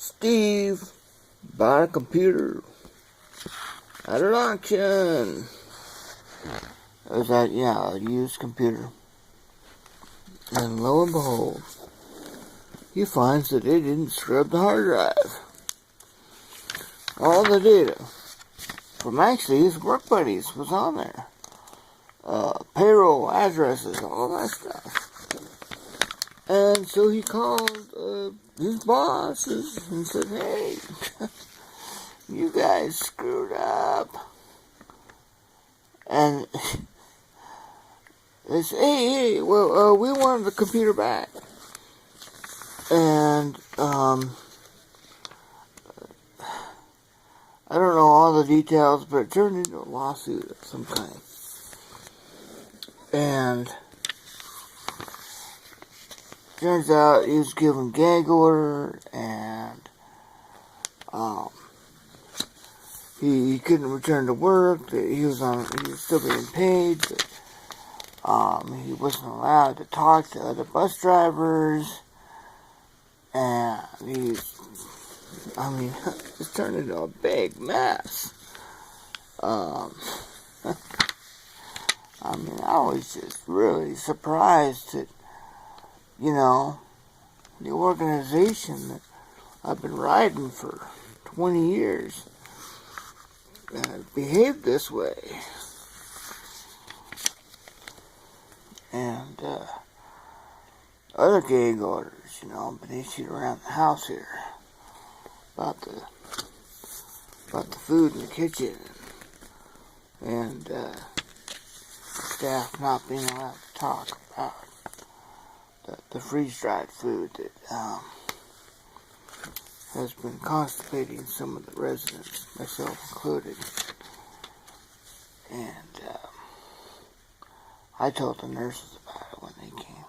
Steve bought a computer at an auction. It was at, a used computer. And lo and behold, he finds that they didn't scrub the hard drive. All the data from actually his work buddies was on there. Payroll, addresses, all that stuff. And so he called his bosses and said, hey, you guys screwed up. And they said, hey, well, we wanted the computer back. And I don't know all the details, but it turned into a lawsuit of some kind. And turns out he was given gag order, and he couldn't return to work. He was still being paid, but he wasn't allowed to talk to other bus drivers, and it's turned into a big mess. I was just really surprised that, the organization that I've been riding for 20 years behaved this way. And other gag orders, have been issued around the house here about the food in the kitchen, and staff not being allowed to talk about the freeze-dried food that has been constipating some of the residents, myself included. And I told the nurses about it when they came.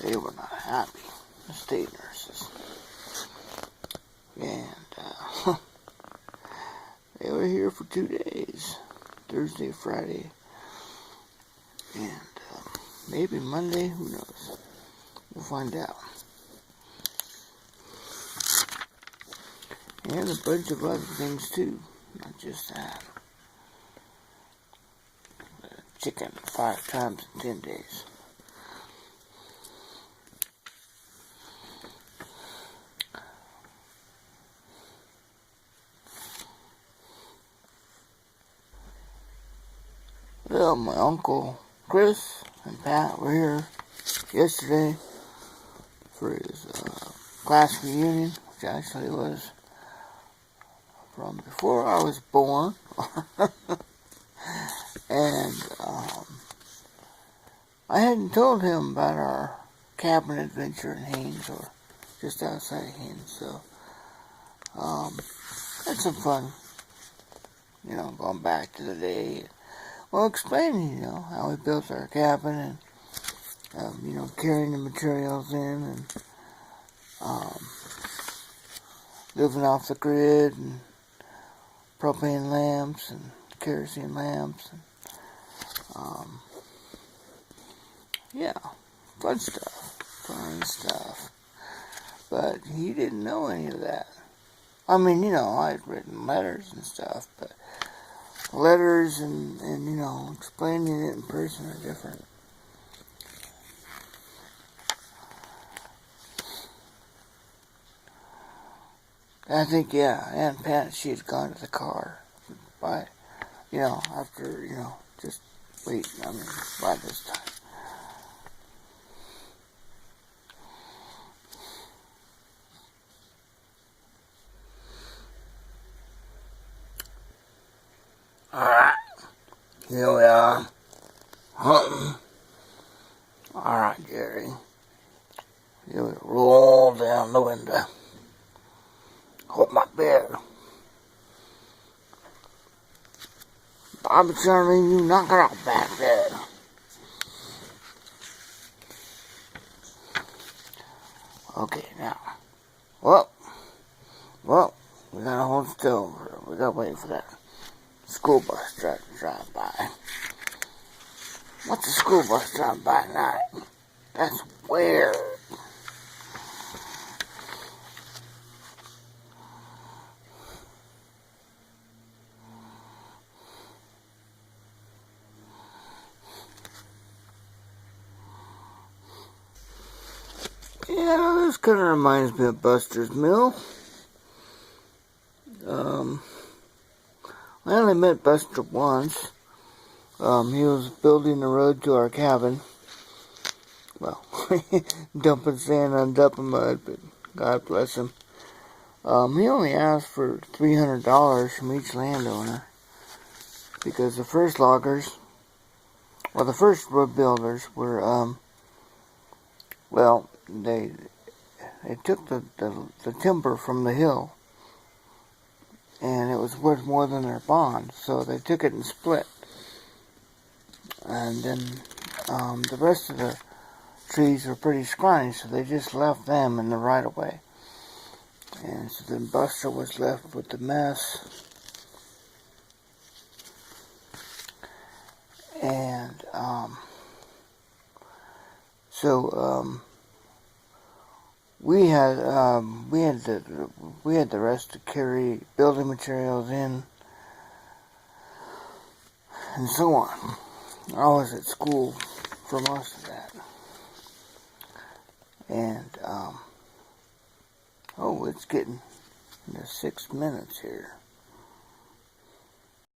They were not happy, the state nurses. And they were here for 2 days, Thursday, Friday, and maybe Monday, who knows. We'll find out. And a bunch of other things too, not just that. Chicken 5 times in 10 days. Well, my Uncle Chris and Pat were here yesterday for his class reunion, which actually was from before I was born. And I hadn't told him about our cabin adventure in Haines, or just outside of Haines, so had some fun, going back to the day. Well, explaining, how we built our cabin, and, carrying the materials in, and living off the grid, and propane lamps, and kerosene lamps, and, fun stuff. But he didn't know any of that. I'd written letters and stuff, but letters and explaining it in person are different. I think, Aunt Pat, she had gone to the car by, after, just wait, by this time. Alright, here we are, hunting. Alright, Jerry, here we roll down the window. Hold my bear. Bobby Charlie, you knock it off back there. Okay, now. Well, we gotta hold still. We gotta wait for that school bus driver to drive by. What's a school bus driving by at night? That's weird. Yeah, this kind of reminds me of Buster's Mill. I only met Buster once. He was building the road to our cabin. Well, dumping sand on dumping mud, but God bless him. He only asked for $300 from each landowner because the first loggers, well, the first road builders were, well, they took the timber from the hill, and it was worth more than their bond, so they took it and split. And then the rest of the trees were pretty scrawny, so they just left them in the right-of-way. And so then Buster was left with the mess. And we had the rest to carry building materials in, and so on. I was at school for most of that. And oh, it's getting into 6 minutes here.